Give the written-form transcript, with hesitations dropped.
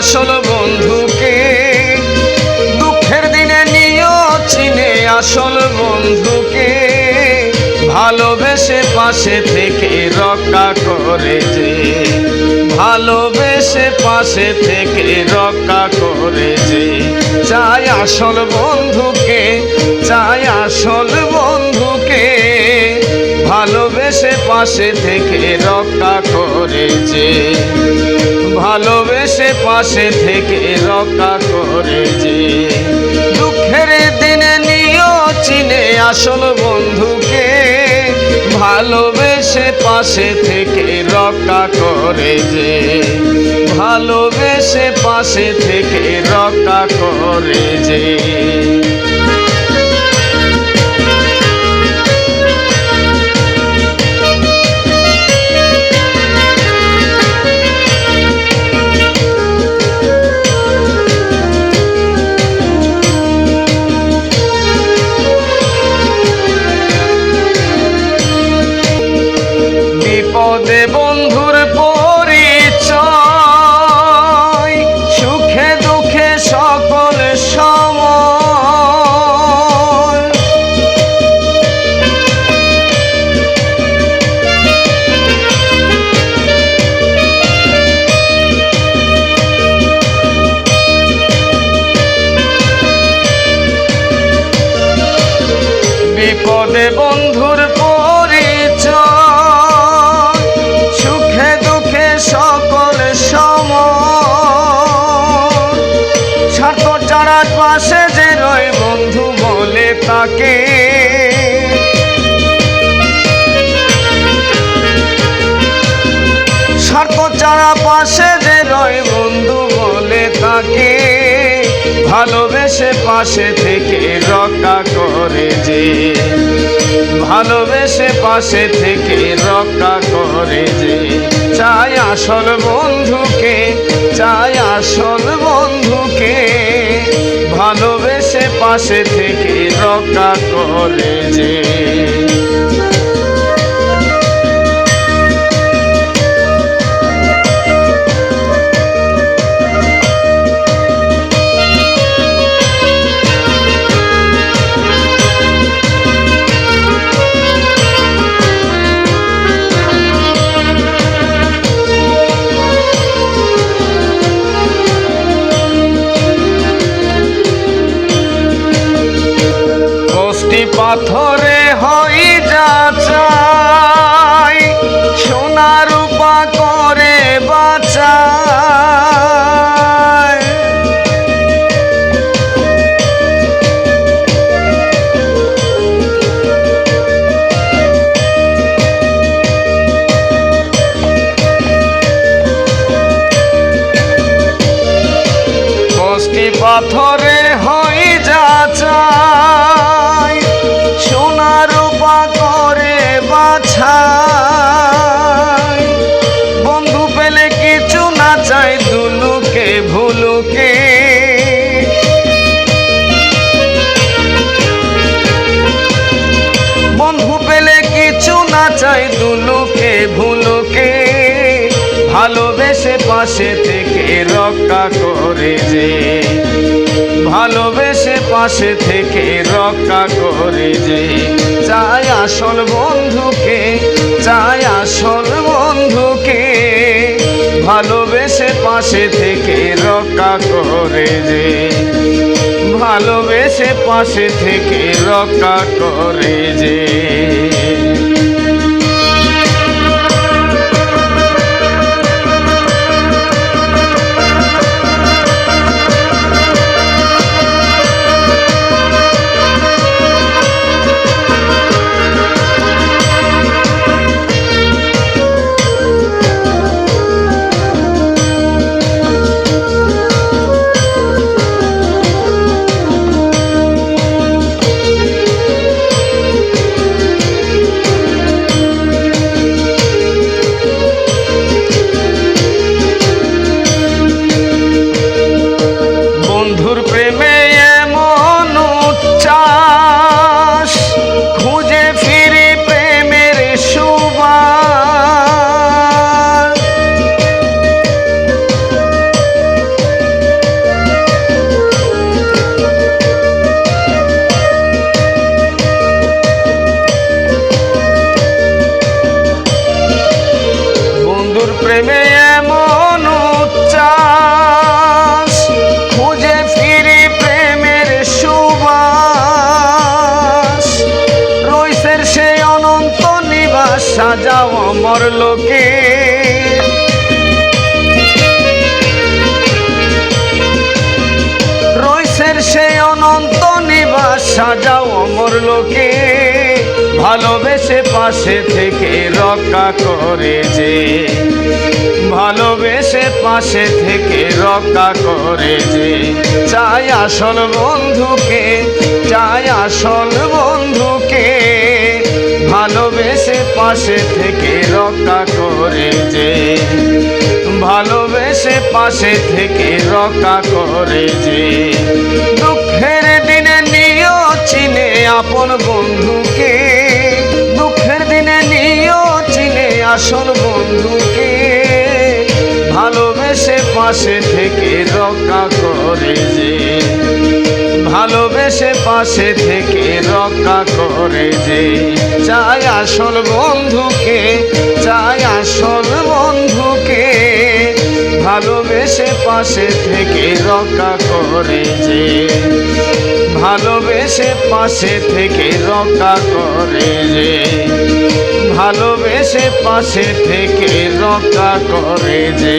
আসল বন্ধুকে, দুঃখের দিনে নিও চিনে আসল বন্ধুকে, ভালোবেসে পাশে থেকে রক্ষা করে যে, ভালোবেসে পাশে থেকে রক্ষা করে যে, চাই আসল বন্ধুকে, চাই আসল বন্ধুকে, ভালোবেসে পাশে থেকে রক্ষা করে যে, ভালোবেসে পাশে থেকে রক্ষা করে যে, দুঃখের দিনে নিও চিনে আসল বন্ধুকে, ভালোবেসে পাশে থেকে রক্ষা করে যে, ভালোবেসে পাশে থেকে রক্ষা করে যে। বিপদে বন্ধুর পরিচয়, সুখে দুঃখে সকল সময়, বিপদে বন্ধুর সকল সময়, স্বার্থ ছাড়া পাশে যে রয় বন্ধু বলে তাকে, স্বার্থ ছাড়া পাশে যে রয় বন্ধু বলে তাকে, ভালোবেসে পাশে থেকে রক্ষা করে যে, ভালোবেসে পাশে থেকে রক্ষা করে যে, চাই আসল বন্ধুকে, চাই আসল বন্ধুকে, ভালোবেসে পাশে থেকে রক্ষা করে যে। পাথরে হই যাচাই, সোনা রূপা করে বাঁচাই, কষ্টি পাথরে হই যাচাই, সোনা রূপা করে বাছাই, বন্ধু পেলে কিছু না চাই দুলুকে ভুলুকে, বন্ধু পেলে কিছু না চাই দুলুকে ভুলুকে, ভালোবেসে পাশে থেকে রক্ষা করে যে, ভালোবেসে পাশে থেকে রক্ষা করে যে, চাই আসল বন্ধুকে, চাই আসল বন্ধুকে, ভালোবেসে পাশে থেকে রক্ষা করে যে, ভালোবেসে পাশে থেকে রক্ষা করে যে। প্রেমে এমন উচ্ছ্বাস, খুঁজে ফিরি প্রেমের সুবাস। রইসের সেই অনন্ত নিবাস সাজাও অমর লোকে, রইসের সেই অনন্ত নিবাস সাজাও অমর লোকে। ভালোবেসে পাশে থেকে রক্ষা করে যে, ভালোবেসে পাশে থেকে রক্ষা করে যে। চাই আসল বন্ধুকে, চাই আসল বন্ধুকে, ভালোবেসে পাশে থেকে রক্ষা করে যে, ভালোবেসে পাশে থেকে রক্ষা করে যে। দুঃখের দিনে নিও চিনে আপন বন্ধুকে, দুঃখের দিনে নিও চিনে আসল বন্ধুকে, ভালোবেসে পাশে থেকে রক্ষা করে যে, ভালোবেসে পাশে থেকে রক্ষা করে যে। চাই আসল বন্ধুকে, চাই আসল বন্ধুকে, ভালোবেসে পাশে থেকে রক্ষা করে যে, ভালোবেসে পাশে থেকে রক্ষা করে যে, ভালোবেসে পাশে থেকে রক্ষা করে যে।